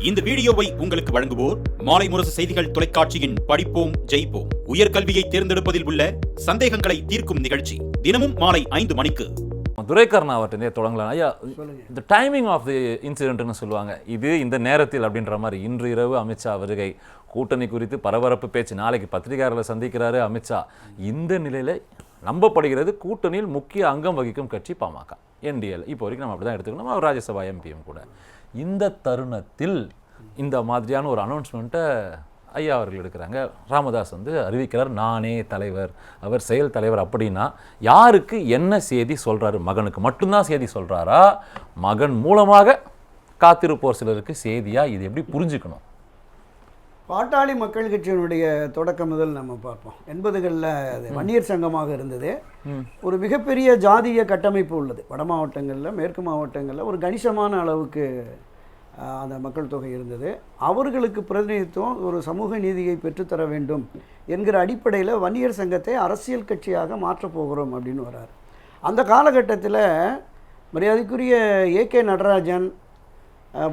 இந்த வீடியோவை உங்களுக்கு வழங்குவோர் மாலை முரசு செய்திகள் தொலைக்காட்சியின் படிப்போம் ஜெயிப்போம் உயர்கல்வியை தேர்ந்தெடுப்பதில் உள்ள சந்தேகங்களை தீர்க்கும் நிகழ்ச்சி தினமும் மாலை 5 மணிக்கு. துரைக்கர்ணா அவர்கிட்ட தொடங்கலாம். ஐயா, இந்த டைமிங் ஆஃப் தி இன்சிடென்ட்னு சொல்லுவாங்க, இது இந்த நேரத்தில் அப்படின்ற மாதிரி. இன்று இரவு அமித்ஷா வருகை, கூட்டணி குறித்து பரபரப்பு பேச்சு, நாளைக்கு பத்திரிகையாளர்களை சந்திக்கிறாரு அமித்ஷா. இந்த நிலையில் நம்பப்படுகிறது கூட்டணியில் முக்கிய அங்கம் வகிக்கும் கட்சி பாமக, என்டிஎல். இப்போ வரைக்கும் நம்ம அப்படி தான் எடுத்துக்கணும், அவர் ராஜ்யசபா எம்பியும் கூட. இந்த தருணத்தில் இந்த மாதிரியான ஒரு அனௌன்ஸ்மெண்ட்டை ஐயா அவர்கள் எடுக்கிறாங்க. ராமதாஸ் அறிவிக்கிறார், நானே தலைவர், அவர் செயல் தலைவர். அப்படின்னா யாருக்கு என்ன செய்தி சொல்கிறாரு? மகனுக்கு மட்டும்தான் செய்தி சொல்கிறாரா? மகன் மூலமாக காத்திருப்போர் சிலருக்கு செய்தியா? இது எப்படி புரிஞ்சுக்கணும்? பாட்டாளி மக்கள் கட்சியினுடைய தொடக்கம் முதல் நம்ம பார்ப்போம். 80களில் அது வன்னியர் சங்கமாக இருந்தது. ஒரு மிகப்பெரிய ஜாதிய கட்டமைப்பு உள்ளது. வட மாவட்டங்களில், மேற்கு மாவட்டங்களில் ஒரு கணிசமான அளவுக்கு அந்த மக்கள் தொகை இருந்தது. அவர்களுக்கு பிரதிநிதித்துவம், ஒரு சமூக நீதியை பெற்றுத்தர வேண்டும் என்கிற அடிப்படையில் வன்னியர் சங்கத்தை அரசியல் கட்சியாக மாற்றப் போகிறோம் அப்படின்னு வர்றார். அந்த காலகட்டத்தில் மரியாதைக்குரிய ஏகே நடராஜன்,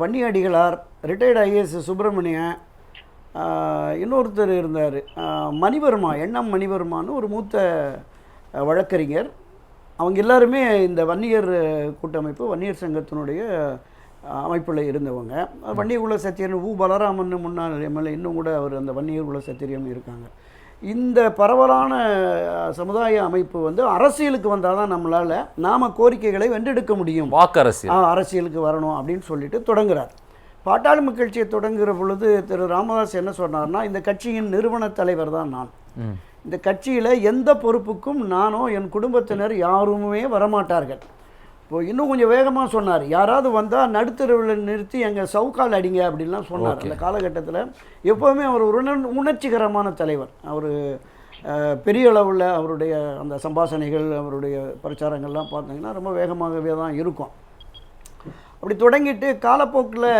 வன்னி அடிகளார், ரிட்டையர்டு ஐஏஎஸ் சுப்பிரமணியன், இன்னொருத்தர் இருந்தார் மணிவர்மா, என்எம் மணிவர்மான்னு ஒரு மூத்த வழக்கறிஞர். அவங்க எல்லாருமே இந்த வன்னியர் கூட்டமைப்பு, வன்னியர் சங்கத்தினுடைய அமைப்பில் இருந்தவங்க. வன்னியர் குல சத்திரியன் பலராமன் முன்னாள் எம்எல்ஏ, இன்னும் கூட அவர் அந்த வன்னியர் குல சத்திரியம் இருக்காங்க. இந்த பரவலான சமுதாய அமைப்பு அரசியலுக்கு வந்தால் தான் நம்மளால் கோரிக்கைகளை வென்றெடுக்க முடியும், அரசியலுக்கு வரணும் அப்படின்னு சொல்லிட்டு தொடங்குகிறார். பாட்டாளி மக்கள் கட்சியை தொடங்குகிற பொழுது திரு ராமதாஸ் என்ன சொன்னார்னா, இந்த கட்சியின் நிறுவன தலைவர் தான் நான், இந்த கட்சியில் எந்த பொறுப்புக்கும் நானோ என் குடும்பத்தினர் யாருமே வரமாட்டார்கள். இப்போ இன்னும் கொஞ்சம் வேகமாக சொன்னார், யாராவது வந்தால் நடுத்தருவில் நிறுத்தி எங்கள் சவுக்கால் அடிங்க அப்படின்லாம் சொன்னார். அந்த காலகட்டத்தில் எப்போவுமே அவர் ஒரு உணர்ச்சிகரமான தலைவர். அவர் பெரிய அளவில் அவருடைய அந்த சம்பாஷணைகள், அவருடைய பிரச்சாரங்கள்லாம் பார்த்தீங்கன்னா ரொம்ப வேகமாகவே தான் இருக்கும். அப்படி தொடங்கிட்டு காலப்போக்கில்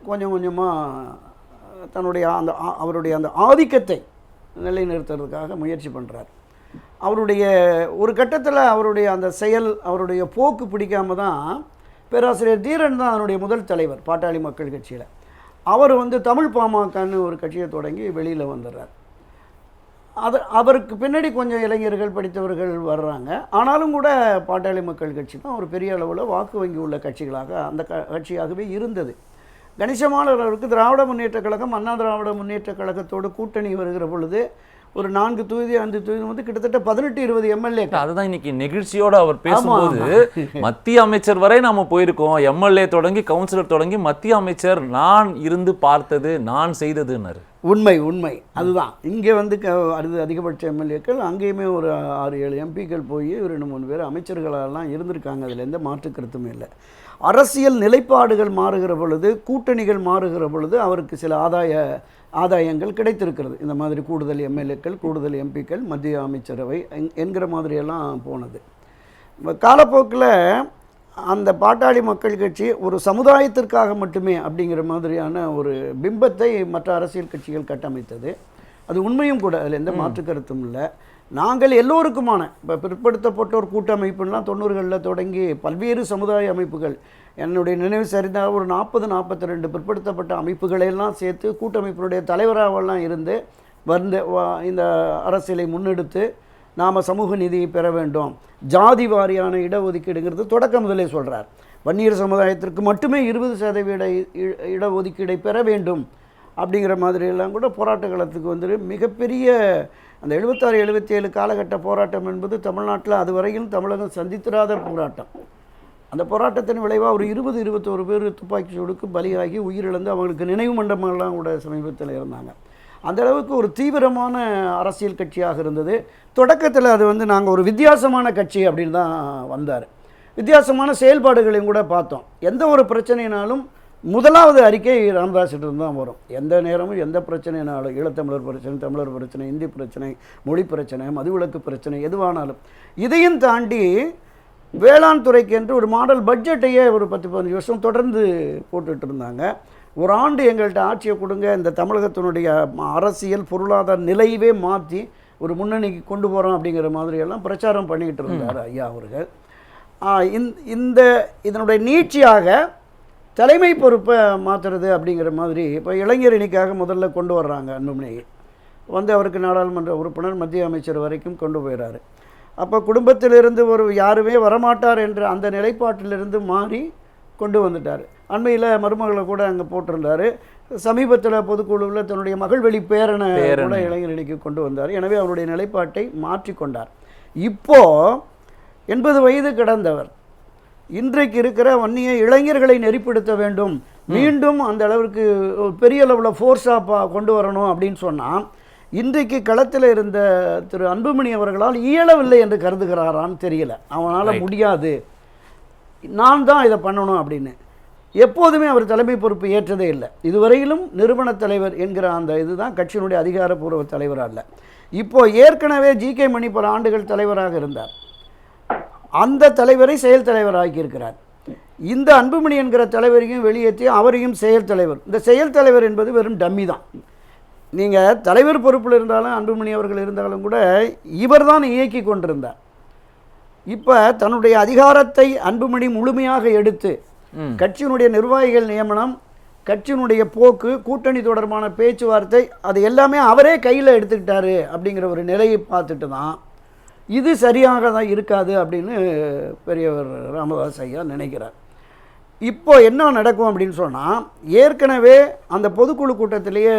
கொஞ்சம் கொஞ்சமாக தன்னுடைய அவருடைய அந்த ஆதிக்கத்தை நிலைநிறுத்துறதுக்காக முயற்சி பண்ணுறார். அவருடைய ஒரு கட்டத்தில் அவருடைய அந்த செயல், அவருடைய போக்கு பிடிக்காம தான் பேராசிரியர் தீரன் தான் அதனுடைய முதல் தலைவர் பாட்டாளி மக்கள் கட்சியில். அவர் தமிழ் பாமகன்னு ஒரு கட்சியை தொடங்கி வெளியில் வந்துடுறார். அவருக்கு பின்னாடி கொஞ்சம் இளைஞர்கள், படித்தவர்கள் வர்றாங்க. ஆனாலும் கூட பாட்டாளி மக்கள் கட்சி தான் ஒரு பெரிய அளவில் வாக்கு வங்கி உள்ள கட்சிகளாக அந்த கட்சியாகவே இருந்தது. கணிசமான அளவுக்கு திராவிட முன்னேற்ற கழகம், அண்ணா திராவிட முன்னேற்ற கழகத்தோடு கூட்டணி வருகிற பொழுது ஒரு 4 தொகுதி 5 தொகுதி கிட்டத்தட்ட 18-20 எம்எல்ஏ. அதுதான் இன்னைக்கு நிகழ்ச்சியோடு அவர் பேசும்போது மத்திய அமைச்சர் வரை நாம போயிருக்கோம், எம்எல்ஏ தொடங்கி கவுன்சிலர் தொடங்கி மத்திய அமைச்சர் நான் இருந்து பார்த்தது, நான் செய்ததுன்னாரு. உண்மை அதுதான். இங்கே அதிகபட்ச எம்எல்ஏக்கள், அங்கேயுமே ஒரு 6-7 எம்பிக்கள் போய் 2-3 பேர் அமைச்சர்களெல்லாம் இருந்திருக்காங்க. அதில் எந்த மாற்று கருத்துமே இல்லை. அரசியல் நிலைப்பாடுகள் மாறுகிற பொழுது, கூட்டணிகள் மாறுகிற பொழுது அவருக்கு சில ஆதாயங்கள் கிடைத்திருக்கிறது. இந்த மாதிரி கூடுதல் எம்எல்ஏக்கள், கூடுதல் எம்பிக்கள், மத்திய அமைச்சரவை என்கிற மாதிரியெல்லாம் போனது. காலப்போக்கில் அந்த பாட்டாளி மக்கள் கட்சி ஒரு சமுதாயத்திற்காக மட்டுமே அப்படிங்கிற மாதிரியான ஒரு பிம்பத்தை மற்ற அரசியல் கட்சிகள் கட்டமைத்தது. அது உண்மையும் கூட, அதில் எந்த மாற்று கருத்தும் இல்லை. நாங்கள் எல்லோருக்குமான, இப்போ பிற்படுத்தப்பட்டோர் கூட்டமைப்புலாம் 90களில் தொடங்கி பல்வேறு சமுதாய அமைப்புகள், என்னுடைய நினைவு சரிந்தால் ஒரு 40-42 பிற்படுத்தப்பட்ட அமைப்புகளையெல்லாம் சேர்த்து கூட்டமைப்பினுடைய தலைவராகலாம் இருந்து இந்த அரசியலை முன்னெடுத்து நாம் சமூக நீதியை பெற வேண்டும், ஜாதி வாரியான இடஒதுக்கீடுங்கிறது தொடக்க முதலே சொல்கிறார். வன்னியர் சமுதாயத்திற்கு மட்டுமே 20% இடஒதுக்கீடை பெற வேண்டும் அப்படிங்கிற மாதிரியெல்லாம் கூட போராட்ட காலத்துக்கு மிகப்பெரிய அந்த 76-77 காலகட்ட போராட்டம் என்பது தமிழ்நாட்டில் அதுவரையில் தமிழகம் சந்தித்திராத போராட்டம். அந்த போராட்டத்தின் விளைவாக ஒரு 20-21 பேர் துப்பாக்கி சூடுக்கு பலியாகி உயிரிழந்து அவங்களுக்கு நினைவு மண்டபங்கள்லாம் கூட சமீபத்தில் இருந்தாங்க. அந்த அளவுக்கு ஒரு தீவிரமான அரசியல் கட்சியாக இருந்தது. தொடக்கத்தில் அது நாங்கள் ஒரு வித்தியாசமான கட்சி அப்படின்னு தான் வந்தார். வித்தியாசமான செயல்பாடுகளையும் கூட பார்த்தோம். எந்த ஒரு பிரச்சனைனாலும் முதலாவது அறிக்கை ராமதாஸிடம் தான் வரும். எந்த நேரமும் எந்த பிரச்சனைனாலும், ஈழத்தமிழர் பிரச்சனை, தமிழர் பிரச்சனை, இந்தி பிரச்சனை, மொழி பிரச்சனை, மதுவிலக்கு பிரச்சனை, எதுவானாலும். இதையும் தாண்டி வேளாண் துறைக்கு என்று ஒரு மாடல் பட்ஜெட்டையே ஒரு 10-15 வருஷம் தொடர்ந்து போட்டுட்டு இருந்தாங்க. ஒரு ஆண்டு எங்கள்கிட்ட ஆட்சியை கொடுங்க, இந்த தமிழகத்தினுடைய அரசியல் பொருளாதார நிலையவே மாற்றி ஒரு முன்னணிக்கு கொண்டு போகிறோம் அப்படிங்கிற மாதிரியெல்லாம் பிரச்சாரம் பண்ணிக்கிட்டு இருந்தார் ஐயா அவர்கள். இதனுடைய நீட்சியாக தலைமை பொறுப்பை மாற்றுறது அப்படிங்கிற மாதிரி இப்போ இளைஞரணிக்காக முதல்ல கொண்டு வர்றாங்க அன்புமணி வந்து அவருக்கு நாடாளுமன்ற உறுப்பினர் மத்திய அமைச்சர் வரைக்கும் கொண்டு போயிறாரு. அப்போ குடும்பத்திலிருந்து ஒரு யாருமே வரமாட்டார் என்ற அந்த நிலைப்பாட்டிலிருந்து மாறி கொண்டு வந்துட்டார். அண்மையில் மருமகளை கூட அங்கே போட்டிருந்தார். சமீபத்தில் பொதுக்குழுவில் தன்னுடைய மகள்வெளி பேரனை கூட இளைஞரணிக்கு கொண்டு வந்தார். எனவே அவருடைய நிலைப்பாட்டை மாற்றிக்கொண்டார். இப்போது 80 வயது கடந்தவர் இன்றைக்கு இருக்கிற வன்னிய இளைஞர்களை நெறிப்படுத்த வேண்டும், மீண்டும் அந்த அளவிற்கு பெரிய அளவில் ஃபோர்ஸாக கொண்டு வரணும் அப்படின்னு சொன்னால் இன்றைக்கு களத்தில் இருந்த திரு அன்புமணி அவர்களால் இயலவில்லை என்று கருதுகிறாரான்னு தெரியல. அவனால் முடியாது, நான் தான் இதை பண்ணணும் அப்படின்னு. எப்போதுமே அவர் தலைமை பொறுப்பு ஏற்றதே இல்லை. இதுவரையிலும் நிறுவன தலைவர் என்கிற அந்த இதுதான் கட்சியினுடைய அதிகாரப்பூர்வ தலைவர் அல்ல. இப்போது ஏற்கனவே ஜி.கே. மணி பல ஆண்டுகள் தலைவராக இருந்தார். அந்த தலைவரை செயல் தலைவர் ஆக்கியிருக்கிறார். இந்த அன்புமணி என்கிற தலைவரையும் வெளியேற்றி அவரையும் செயல் தலைவர். இந்த செயல் தலைவர் என்பது வெறும் டம்மி தான். நீங்கள் தலைவர் பொறுப்பில் இருந்தாலும் அன்புமணி அவர்கள் இருந்தாலும் கூட இவர் தான் இயக்கி கொண்டிருந்தார். இப்போ தன்னுடைய அதிகாரத்தை அன்புமணி முழுமையாக எடுத்து கட்சியினுடைய நிர்வாகிகள் நியமனம், கட்சியினுடைய போக்கு, கூட்டணி தொடர்பான பேச்சுவார்த்தை அது எல்லாமே அவரே கையில் எடுத்துக்கிட்டாரு அப்படிங்கிற ஒரு நிலையை பார்த்துட்டு தான் இது சரியாக தான் இருக்காது அப்படின்னு பெரியவர் ராமதாஸ் ஐயா நினைக்கிறார். இப்போ என்ன நடக்கும் அப்படின்னு சொன்னால், ஏற்கனவே அந்த பொதுக்குழு கூட்டத்திலேயே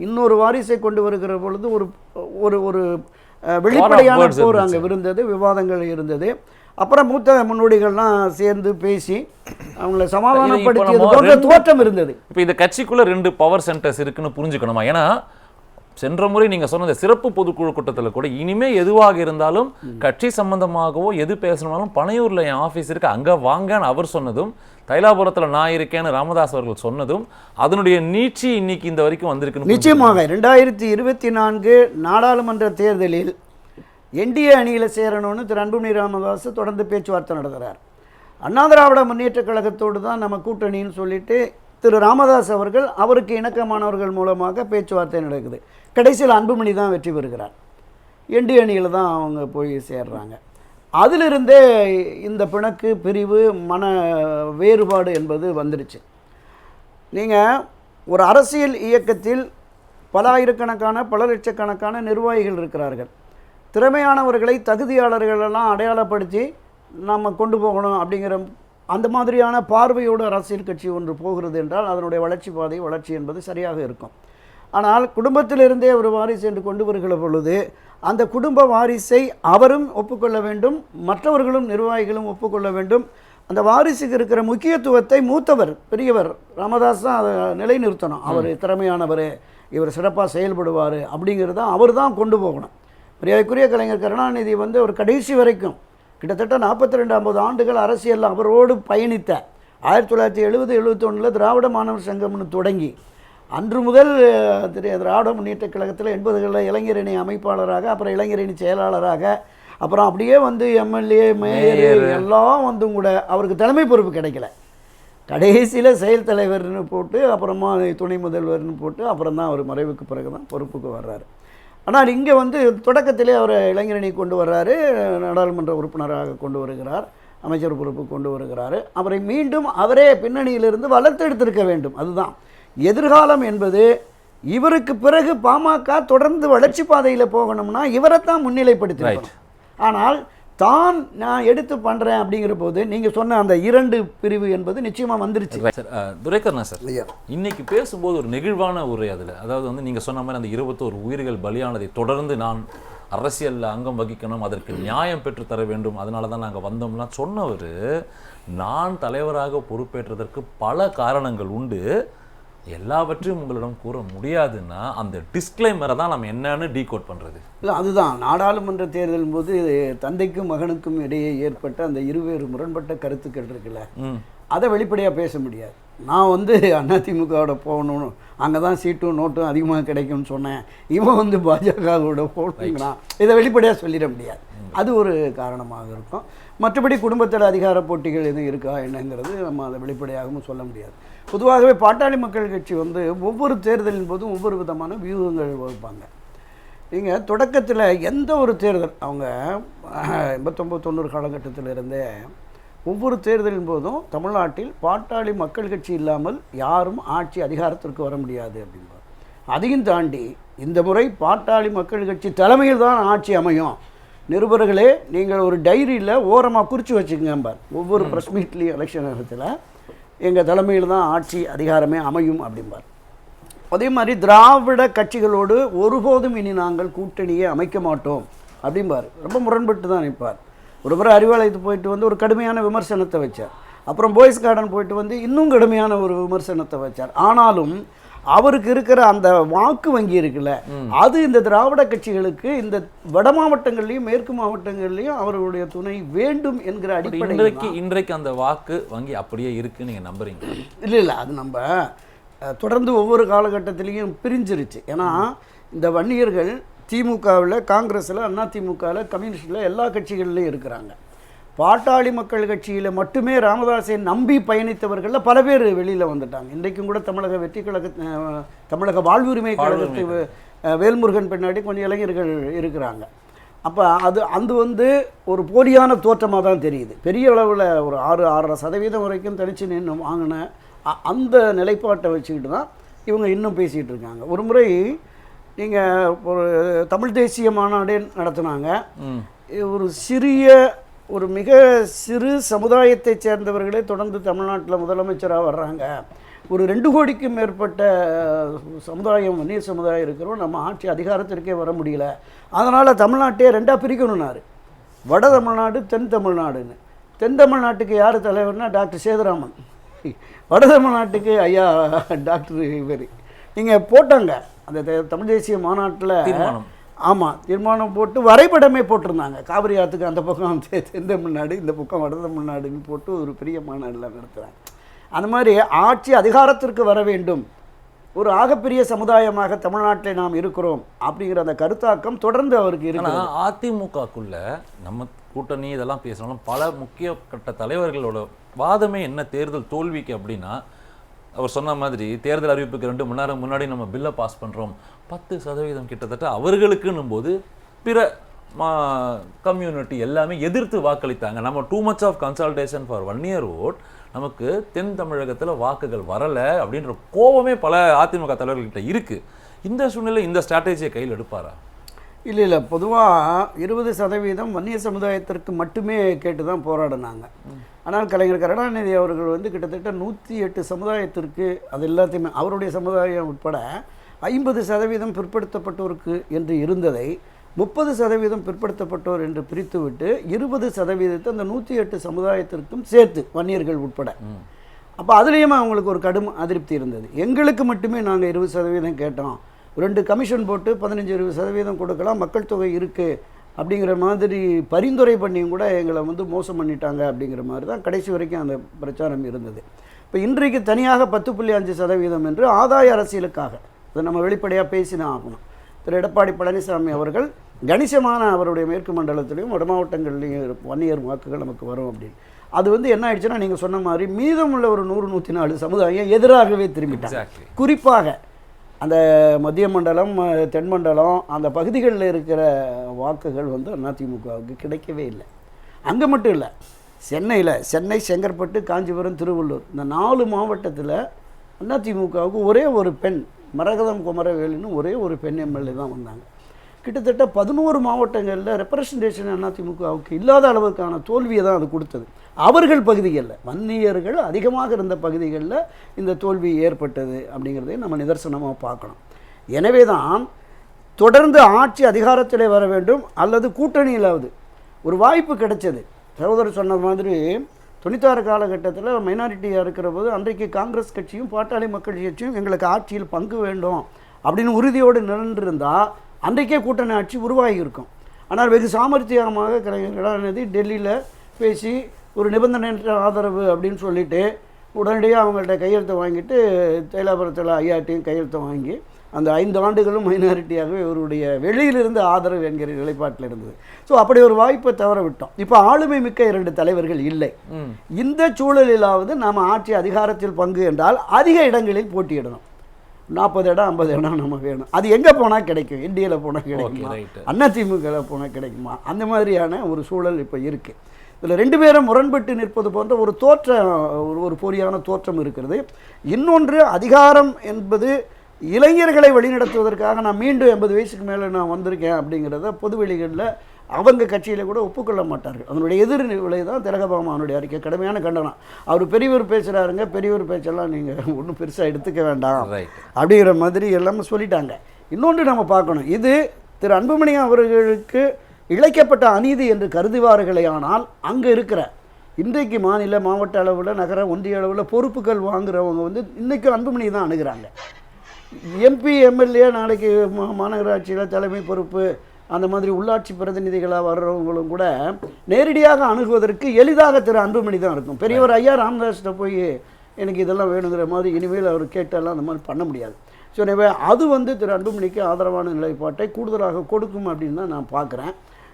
இன்னொரு வாரிசை கொண்டு வருகிற பொழுது ஒரு ஒரு ஒரு வெளிப்படையான போர் அங்கே இருந்தது, விவாதங்கள் இருந்தது. அப்புறம் மூத்த முன்னோடிகள்லாம் சேர்ந்து பேசி அவங்கள சமாதானப்படுத்தியது போன்ற தோற்றம் இருந்தது. இப்போ இந்த கட்சிக்குள்ள 2 பவர் சென்டர்ஸ் இருக்குன்னு புரிஞ்சுக்கணுமா? ஏன்னா சென்ற முறை நீங்க சொன்ன சிறப்பு பொதுக்குழு கூட்டத்தில் கூட இனிமே எதுவாக இருந்தாலும் கட்சி சம்பந்தமாகவோ எது பேசணும்னாலும் பனையூர்ல என் ஆஃபீஸ் இருக்கு அங்க வாங்கன்னு அவர் சொன்னதும், தைலாபுரத்துல நான் இருக்கேன்னு ராமதாஸ் அவர்கள் சொன்னதும் அதனுடைய நீட்சி இன்னைக்கு இந்த வரைக்கும் வந்திருக்கு. நிச்சயமாக 2024 நாடாளுமன்ற தேர்தலில் என்டிஏ அணியில் சேரணும்னு திரு அன்புமணி ராமதாஸ் தொடர்ந்து பேச்சுவார்த்தை நடத்துகிறார். அண்ணா திராவிட முன்னேற்ற கழகத்தோடு தான் நம்ம கூட்டணின்னு சொல்லிட்டு திரு ராமதாஸ் அவர்கள் அவருக்கு இணக்கமானவர்கள் மூலமாக பேச்சுவார்த்தை நடக்குது. கடைசியில் அன்புமணி தான் வெற்றி பெறுகிறார். என்டிஏ அணியில் தான் அவங்க போய் சேர்றாங்க. அதிலிருந்தே இந்த பிணக்கு, பிரிவு, மன வேறுபாடு என்பது வந்துடுச்சு. நீங்கள் ஒரு அரசியல் இயக்கத்தில் பல ஆயிரக்கணக்கான பல லட்சக்கணக்கான நிர்வாகிகள் இருக்கிறார்கள். திறமையானவர்களை தகுதியாளர்களெல்லாம் அடையாளப்படுத்தி நம்ம கொண்டு போகணும் அப்படிங்கிற அந்த மாதிரியான பார்வையோடு அரசியல் கட்சி ஒன்று போகிறது என்றால் அதனுடைய வளர்ச்சி பாதை, வளர்ச்சி என்பது சரியாக இருக்கும். ஆனால் குடும்பத்திலிருந்தே ஒரு வாரிசு என்று கொண்டு வருகிற பொழுது அந்த குடும்ப வாரிசை அவரும் ஒப்புக்கொள்ள வேண்டும், மற்றவர்களும் நிர்வாகிகளும் ஒப்புக்கொள்ள வேண்டும். அந்த வாரிசுக்கு இருக்கிற முக்கியத்துவத்தை மூத்தவர், பெரியவர் ராமதாஸ் தான் அதை நிலைநிறுத்தணும். அவர் திறமையானவர், இவர் சிறப்பாக செயல்படுவார் அப்படிங்கிறத அவர் தான் கொண்டு போகணும். பெரியக்குரிய கலைஞர் கருணாநிதி வந்து ஒரு கடைசி வரைக்கும் கிட்டத்தட்ட 42-50 ஆண்டுகள் அரசியல் அவரோடு பயணித்த 1970-71 திராவிட மாணவர் சங்கம்னு தொடங்கி அன்று முதல் திராவிட முன்னேற்ற கழகத்தில் 80களில் இளைஞரணி அமைப்பாளராக, அப்புறம் இளைஞரணி செயலாளராக, அப்புறம் அப்படியே வந்து எம்எல்ஏ, மேயர் எல்லாம் வந்தும் கூட அவருக்கு தலைமை பொறுப்பு கிடைக்கல. கடைசியில் செயல் தலைவர்னு போட்டு அப்புறமா துணை முதல்வர்னு போட்டு அப்புறம் தான் அவர் மறைவுக்கு பிறகு தான் பொறுப்புக்கு வர்றாரு. ஆனால் இங்கே வந்து தொடக்கத்திலே அவரை இளைஞரணி கொண்டு வர்றாரு, நாடாளுமன்ற உறுப்பினராக கொண்டு வருகிறார், அமைச்சர் பொறுப்பு கொண்டு வருகிறார். அவரை மீண்டும் அவரே பின்னணியிலிருந்து வளர்த்தெடுத்திருக்க வேண்டும். அதுதான் எதிர்காலம் என்பது. இவருக்கு பிறகு பாமக தொடர்ந்து வளர்ச்சி பாதையில் போகணும்னா இவரைத்தான் முன்னிலைப்படுத்தி. ஆனால் தான் நான் எடுத்து பண்ணுறேன் அப்படிங்கிற போது நீங்கள் சொன்ன அந்த 2 பிரிவு என்பது நிச்சயமாக வந்துருச்சு. துரைக்கண்ணா சார், இன்னைக்கு பேசும்போது ஒரு நெகிழ்வான உரை அதில், அதாவது வந்து நீங்கள் சொன்ன மாதிரி அந்த 21 உயிர்கள் பலியானதை தொடர்ந்து நான் அரசியலில் அங்கம் வகிக்கணும், அதற்கு நியாயம் பெற்று தர வேண்டும், அதனால தான் நாங்கள் வந்தோம்லாம் சொன்னவர், நான் தலைவராக பொறுப்பேற்றதற்கு பல காரணங்கள் உண்டு, எல்லாவற்றையும் உங்களிடம் கூற முடியாதுன்னா அந்த டிஸ்க்ளைமரை தான் நம்ம என்னன்னு டீகோட் பண்ணுறது. இல்லை, அதுதான் நாடாளுமன்ற தேர்தல் போது தந்தைக்கும் மகனுக்கும் இடையே ஏற்பட்ட அந்த இருவேறு முரண்பட்ட கருத்துக்கள் இருக்குல்ல, அதை வெளிப்படையாக பேச முடியாது. நான் வந்து அதிமுகவோட போகணும், அங்கே தான் சீட்டும் நோட்டும் அதிகமாக கிடைக்கும்னு சொன்னேன், இவன் வந்து பாஜகவோட போகணுங்கிறான், இதை வெளிப்படையாக சொல்லிட முடியாது. அது ஒரு காரணமாக இருக்கும். மற்றபடி குடும்பத்தில் அதிகார போட்டிகள் எதுவும் இருக்கா என்னங்கிறது நம்ம அதை வெளிப்படையாகவும் சொல்ல முடியாது. பொதுவாகவே பாட்டாளி மக்கள் கட்சி வந்து ஒவ்வொரு தேர்தலின் போதும் ஒவ்வொரு விதமான வியூகங்கள் வகுப்பாங்க. நீங்கள் தொடக்கத்தில் எந்த ஒரு தேர்தல் அவங்க 89-90 காலகட்டத்தில் இருந்தே ஒவ்வொரு தேர்தலின் போதும் தமிழ்நாட்டில் பாட்டாளி மக்கள் கட்சி இல்லாமல் யாரும் ஆட்சி அதிகாரத்திற்கு வர முடியாது அப்படின்பார். அதையும் தாண்டி இந்த முறை பாட்டாளி மக்கள் கட்சி தலைமையில் தான் ஆட்சி அமையும். நிருபர்களே, நீங்கள் ஒரு டைரியில் ஓரமாக குறித்து வச்சுக்கங்கம்பார். ஒவ்வொரு ப்ரெஸ் மீட்லேயும் எலெக்ஷன் நேரத்தில் எங்கள் தலைமையில் தான் ஆட்சி அதிகாரமே அமையும் அப்படிம்பார். அதே மாதிரி திராவிட கட்சிகளோடு ஒருபோதும் இனி நாங்கள் கூட்டணியை அமைக்க மாட்டோம் அப்படிம்பார். ரொம்ப முரண்பட்டு தான் நிற்பார். ஒரு முறை அறிவாலயத்துக்கு போயிட்டு வந்து ஒரு கடுமையான விமர்சனத்தை வச்சார். அப்புறம் பாய்ஸ் கார்டன் போயிட்டு வந்து இன்னும் கடுமையான ஒரு விமர்சனத்தை வச்சார். ஆனாலும் அவருக்கு இருக்கிற அந்த வாக்கு வங்கி இருக்குல்ல, அது இந்த திராவிட கட்சிகளுக்கு இந்த வட மாவட்டங்கள்லையும் மேற்கு மாவட்டங்கள்லையும் அவர்களுடைய துணை வேண்டும் என்கிற அடிப்படையில் இன்றைக்கு அந்த வாக்கு வங்கி அப்படியே இருக்குன்னு நீங்கள் நம்புறீங்க? இல்லை, அது நம்ம தொடர்ந்து ஒவ்வொரு காலகட்டத்திலையும் பிரிஞ்சிருச்சு. ஏன்னா இந்த வன்னியர்கள் திமுகவில், காங்கிரஸில், அதிமுகவில், கம்யூனிஸ்டில் எல்லா கட்சிகள்லையும் இருக்கிறாங்க. பாட்டாளி மக்கள் கட்சியில் மட்டுமே ராமதாஸை நம்பி பயணித்தவர்களில் பல பேர் வெளியில் வந்துட்டாங்க. இன்றைக்கும் கூட தமிழக வெற்றி கழக, தமிழக வாழ்வுரிமை கழகத்து வேல்முருகன் பின்னாடி கொஞ்சம் இளைஞர்கள் இருக்கிறாங்க. அப்போ அது வந்து ஒரு போலியான தோற்றமாக தான் தெரியுது. பெரிய அளவில் ஒரு 6-6.5% வரைக்கும் தனிச்சு நின்று வாங்கின அந்த நிலைப்பாட்டை வச்சுக்கிட்டு தான் இவங்க இன்னும் பேசிகிட்டு இருக்காங்க. ஒரு முறை நீங்கள் ஒரு தமிழ் தேசிய மாநாடே நடத்தினாங்க. ஒரு மிக சிறு சமுதாயத்தை சேர்ந்தவர்களே தொடர்ந்து தமிழ்நாட்டில் முதலமைச்சராக வர்றாங்க. ஒரு 2 கோடிக்கும் மேற்பட்ட சமுதாயம், வன்னியர் சமுதாயம் இருக்கிறோம், நம்ம ஆட்சி அதிகாரத்திற்கே வர முடியல, அதனால் தமிழ்நாட்டையே 2ஆக பிரிக்கணும்னாரு. வட தமிழ்நாடு, தென் தமிழ்நாடுன்னு. தென் தமிழ்நாட்டுக்கு யார் தலைவர்னா டாக்டர் சேதுராமன், வட தமிழ்நாட்டுக்கு ஐயா டாக்டர் இவர். நீங்கள் போட்டாங்க அந்த தமிழ் தேசிய மாநாட்டில், ஆமாம், தீர்மானம் போட்டு வரைபடமே போட்டிருந்தாங்க. காவிரி ஆற்றுக்கு அந்த பக்கம் தென் தமிழ்நாடு, இந்த பக்கம் வட தமிழ்நாடுன்னு போட்டு ஒரு பெரிய மாநாடுலாம் நடத்துகிறாங்க. அந்த மாதிரி ஆட்சி அதிகாரத்திற்கு வர வேண்டும், ஒரு ஆகப்பெரிய சமுதாயமாக தமிழ்நாட்டில் நாம் இருக்கிறோம் அப்படிங்கிற அந்த கருத்தாக்கம் தொடர்ந்து அவருக்கு இருக்கு. அதிமுகக்குள்ள நம்ம கூட்டணி இதெல்லாம் பேசணும், பல முக்கிய கட்ட தலைவர்களோட வாதமே என்ன தேர்தல் தோல்விக்கு அப்படின்னா, அவர் சொன்ன மாதிரி தேர்தல் அறிவிப்புக்கு 2 மணி நேரம் முன்னாடி நம்ம பில்லை பாஸ் பண்ணுறோம், 10% கிட்டத்தட்ட அவர்களுக்குன்னும் போது பிற கம்யூனிட்டி எல்லாமே எதிர்த்து வாக்களித்தாங்க. நம்ம too much of consultation for 1 year ஓட், நமக்கு தென் தமிழகத்தில் வாக்குகள் வரலை அப்படின்ற கோபமே பல அதிமுக தலைவர்கள்கிட்ட இருக்குது. இந்த சூழ்நிலை இந்த ஸ்ட்ராட்டஜியை கையில் எடுப்பாரா? இல்லை, பொதுவாக 20% வன்னியர் சமுதாயத்திற்கு மட்டுமே கேட்டு தான் போராடினாங்க. ஆனால் கலைஞர் கருணாநிதி அவர்கள் வந்து கிட்டத்தட்ட 108 சமுதாயத்திற்கு, அது எல்லாத்தையுமே அவருடைய சமுதாயம் உட்பட 50% பிற்படுத்தப்பட்டோருக்கு என்று இருந்ததை 30% பிற்படுத்தப்பட்டோர் என்று பிரித்துவிட்டு 20% அந்த 108 சமுதாயத்திற்கும் சேர்த்து, வன்னியர்கள் உட்பட. அப்போ அதுலேயுமே அவங்களுக்கு ஒரு கடும் அதிருப்தி இருந்தது. எங்களுக்கு மட்டுமே நாங்கள் 20% கேட்டோம், 2 கமிஷன் போட்டு 15-20% கொடுக்கலாம், மக்கள் தொகை இருக்குது அப்படிங்கிற மாதிரி பரிந்துரை பண்ணியும் கூட எங்களை வந்து மோசம் பண்ணிட்டாங்க அப்படிங்கிற மாதிரி தான் கடைசி வரைக்கும் அந்த பிரச்சாரம் இருந்தது. இப்போ இன்றைக்கு தனியாக 10.5% என்று ஆதாய அரசியலுக்காக அதை நம்ம வெளிப்படையாக பேசினா ஆகணும். திரு எடப்பாடி பழனிசாமி அவர்கள் கணிசமான அவருடைய மேற்கு மண்டலத்திலையும் வட மாவட்டங்கள்லையும் வன்னியர் வாக்குகள் நமக்கு வரும் அப்படின்னு. அது வந்து என்ன ஆயிடுச்சுன்னா, நீங்கள் சொன்ன மாதிரி மீதமுள்ள ஒரு 100-104 சமுதாயம் எதிராகவே திரும்பிட்டாங்க. குறிப்பாக அந்த மத்திய மண்டலம், தென் மண்டலம், அந்த பகுதிகளில் இருக்கிற வாக்குகள் வந்து அதிமுகவுக்கு கிடைக்கவே இல்லை. அங்கே மட்டும் இல்லை, சென்னை, செங்கற்பட்டு, காஞ்சிபுரம், திருவள்ளூர், இந்த 4 மாவட்டத்தில் அதிமுகவுக்கு ஒரே ஒரு பெண், மரகதம் குமரவேலுன்னு ஒரே ஒரு பெண் எம்எல்ஏ தான் வந்தாங்க. கிட்டத்தட்ட 11 மாவட்டங்களில் ரெப்ரசன்டேஷன் அதிமுகவுக்கு இல்லாத அளவுக்கான தோல்வியை தான் அது கொடுத்தது. அவர்கள் பகுதிகளில், வன்னியர்கள் அதிகமாக இருந்த பகுதிகளில் இந்த தோல்வி ஏற்பட்டது அப்படிங்கிறதை நம்ம நிதர்சனமாக பார்க்கணும். எனவே தான் தொடர்ந்து ஆட்சி அதிகாரத்திலே வர வேண்டும், அல்லது கூட்டணியிலாவது ஒரு வாய்ப்பு கிடைச்சது. சகோதரர் சொன்ன மாதிரி 96 காலகட்டத்தில் மைனாரிட்டியாக இருக்கிற போது அன்றைக்கு காங்கிரஸ் கட்சியும் பாட்டாளி மக்கள் கட்சியும் எங்களுக்கு ஆட்சியில் பங்கு வேண்டும் அப்படின்னு உறுதியோடு நின்றிருந்தால் அன்றைக்கே கூட்டணி ஆட்சி உருவாகி இருக்கும். ஆனால் வெகு சாமர்த்தியமாக கலைஞர் கருணாநிதி டெல்லியில் பேசி ஒரு நிபந்தனையற்ற ஆதரவு அப்படின்னு சொல்லிட்டு உடனடியாக அவங்கள்ட்ட கையெழுத்தை வாங்கிட்டு தைலாபுரத்தில் ஐயாட்டையும் கையெழுத்தை வாங்கி அந்த 5 ஆண்டுகளும் மைனாரிட்டியாகவே இவருடைய வெளியிலிருந்து ஆதரவு என்கிற நிலைப்பாட்டில் இருந்தது. ஸோ அப்படி ஒரு வாய்ப்பை தவற விட்டோம். இப்போ ஆளுமை மிக்க 2 தலைவர்கள் இல்லை. இந்த சூழலிலாவது நாம் ஆட்சி அதிகாரத்தில் பங்கு என்றால் அதிக இடங்களில் போட்டியிடணும். 40 இடம் 50 இடம் நம்ம வேணும். அது எங்கே போனால் கிடைக்கும்? இந்தியாவில் போனால் கிடைக்குமா? அதிமுகவில் போனால் கிடைக்குமா? அந்த மாதிரியான ஒரு சூழல் இப்போ இருக்குது. இதில் 2 பேரும் முரண்பட்டு நிற்பது போன்ற ஒரு ஒரு போலியான தோற்றம் இருக்கிறது. இன்னொன்று, அதிகாரம் என்பது இளைஞர்களை வழிநடத்துவதற்காக நான் மீண்டும் 80 வயசுக்கு மேலே நான் வந்திருக்கேன் அப்படிங்கிறத பொதுவெளிகளில் அவங்க கட்சியில் கூட ஒப்புக்கொள்ள மாட்டார்கள். அதனுடைய எதிர்விலை தான் திலகபாமானுடைய அறிக்கை. கடுமையான கண்டனம். அவர் பெரியவர் பேசுகிறாருங்க, பெரியவர் பேச்செல்லாம் நீங்கள் ஒன்றும் பெருசாக எடுத்துக்க வேண்டாம் அப்படிங்கிற மாதிரி எல்லாமே சொல்லிட்டாங்க. இன்னொன்று நம்ம பார்க்கணும், இது திரு அன்புமணி அவர்களுக்கு இழைக்கப்பட்ட அநீதி என்று கருதுவார்களே, ஆனால் அங்கே இருக்கிற இன்றைக்கு மாநில மாவட்ட அளவில் நகர ஒன்றிய அளவில் பொறுப்புகள் வாங்குறவங்க வந்து இன்றைக்கும் அன்புமணி தான் அணுகிறாங்க. எம்பி எம்எல்ஏ நாளைக்கு மாநகராட்சியில் தலைமை பொறுப்பு அந்த மாதிரி உள்ளாட்சி பிரதிநிதிகளாக வர்றவங்களும் கூட நேரடியாக அணுகுவதற்கு எளிதாக திரு அன்புமணி தான் இருக்கும். பெரியவர் ஐயா ராமதாஸ்கிட்ட போய் எனக்கு இதெல்லாம் வேணுங்கிற மாதிரி இனிமேல் அவர் கேட்டாலாம் அந்த மாதிரி பண்ண முடியாது. ஸோ எனவே அது வந்து திரு அன்புமணிக்கு ஆதரவான நிலைப்பாட்டை கூடுதலாக கொடுக்கும் அப்படின்னு தான் நான் பார்க்குறேன்.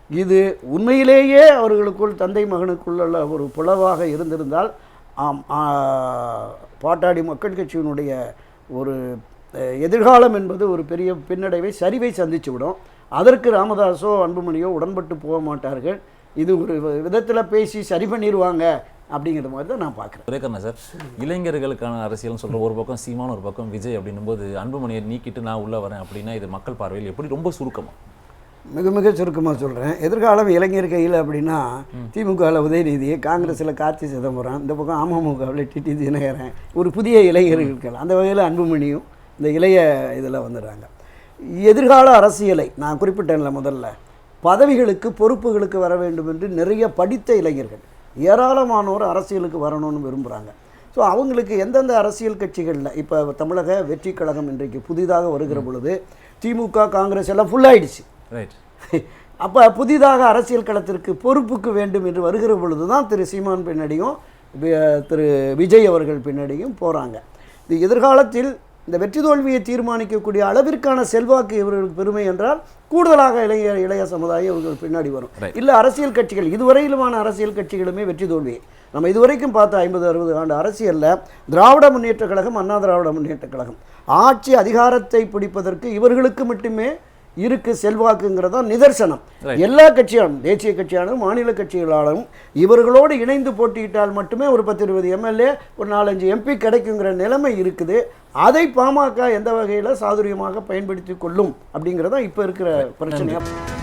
இது உண்மையிலேயே அவர்களுக்குள் தந்தை மகனுக்குள்ள ஒரு புலவாக இருந்திருந்தால் பாட்டாளி மக்கள் கட்சியினுடைய ஒரு எதிர்காலம் என்பது ஒரு பெரிய பின்னடைவை சரிவை சந்திச்சு விடும். அதற்கு ராமதாஸோ அன்புமணியோ உடன்பட்டு போக மாட்டார்கள். இது ஒரு விதத்தில் பேசி சரி பண்ணிடுவாங்க அப்படிங்கிற மாதிரி தான் நான் பார்க்குறேன். துரைக்கண்ணா சார், இளைஞர்களுக்கான அரசியல்னு சொல்கிற ஒரு பக்கம் சீமான், ஒரு பக்கம் விஜய் அப்படின்னும்போது அன்புமணியை நீக்கிட்டு நான் உள்ளே வரேன் அப்படின்னா இது மக்கள் பார்வையில் எப்படி ரொம்ப சுருக்கமாக? மிக சுருக்கமாக சொல்கிறேன். எதிர்காலம் இளைஞர் கையில் அப்படின்னா திமுகவில் உதயநிதி, காங்கிரஸில் கார்த்தி சிதம்பரம், இந்த பக்கம் அமமுகவில் டிடி தினகரன், ஒரு புதிய இளைஞர்கள். அந்த வகையில் அன்புமணியும் இந்த இளைய இதில் வந்துடுறாங்க. எதிர்கால அரசியலை நான் குறிப்பிட்டேன்ல, முதல்ல பதவிகளுக்கு பொறுப்புகளுக்கு வர வேண்டும் என்று நிறைய படித்த இளைஞர்கள் ஏராளமானோர் அரசியலுக்கு வரணும்னு விரும்புகிறாங்க. ஸோ அவங்களுக்கு எந்தெந்த அரசியல் கட்சிகளில் இப்போ தமிழக வெற்றி கழகம் இன்றைக்கு புதிதாக வருகிற பொழுது திமுக காங்கிரஸ் எல்லாம் ஃபுல்லாகிடுச்சு. ரைட். அப்போ புதிதாக அரசியல் களத்திற்கு பொறுப்புக்கு வேண்டும் என்று வருகிற பொழுது தான் திரு சீமான் பின்னாடியும் திரு விஜய் அவர்கள் பின்னாடியும் போகிறாங்க. இது எதிர்காலத்தில் இந்த வெற்றி தோல்வியை தீர்மானிக்கக்கூடிய அளவிற்கான செல்வாக்கு இவர்களுக்கு பெருமை என்றால் கூடுதலாக இளைய சமுதாயம் இவர்கள் பின்னாடி வரும். இல்லை அரசியல் கட்சிகள், இதுவரையிலுமான அரசியல் கட்சிகளுமே வெற்றி தோல்வி நம்ம இதுவரைக்கும் பார்த்த 50-60 ஆண்டு அரசியலில் திராவிட முன்னேற்ற கழகம், அண்ணா திராவிட முன்னேற்ற கழகம் ஆட்சி அதிகாரத்தை பிடிப்பதற்கு இவர்களுக்கு மட்டுமே இருக்கு செல்வாக்குங்கிறதா நிதர்சனம். எல்லா கட்சியாலும், தேசிய கட்சியாலும் மாநில கட்சிகளாலும் இவர்களோடு இணைந்து போட்டியிட்டால் மட்டுமே ஒரு 10-20 எம்எல்ஏ, ஒரு 4-5 எம்பி கிடைக்குங்கிற நிலைமை இருக்குது. அதை பாமக எந்த வகையில் சாதுரியமாக பயன்படுத்தி கொள்ளும் அப்படிங்கிறதான் இப்போ இருக்கிற பிரச்சனையாக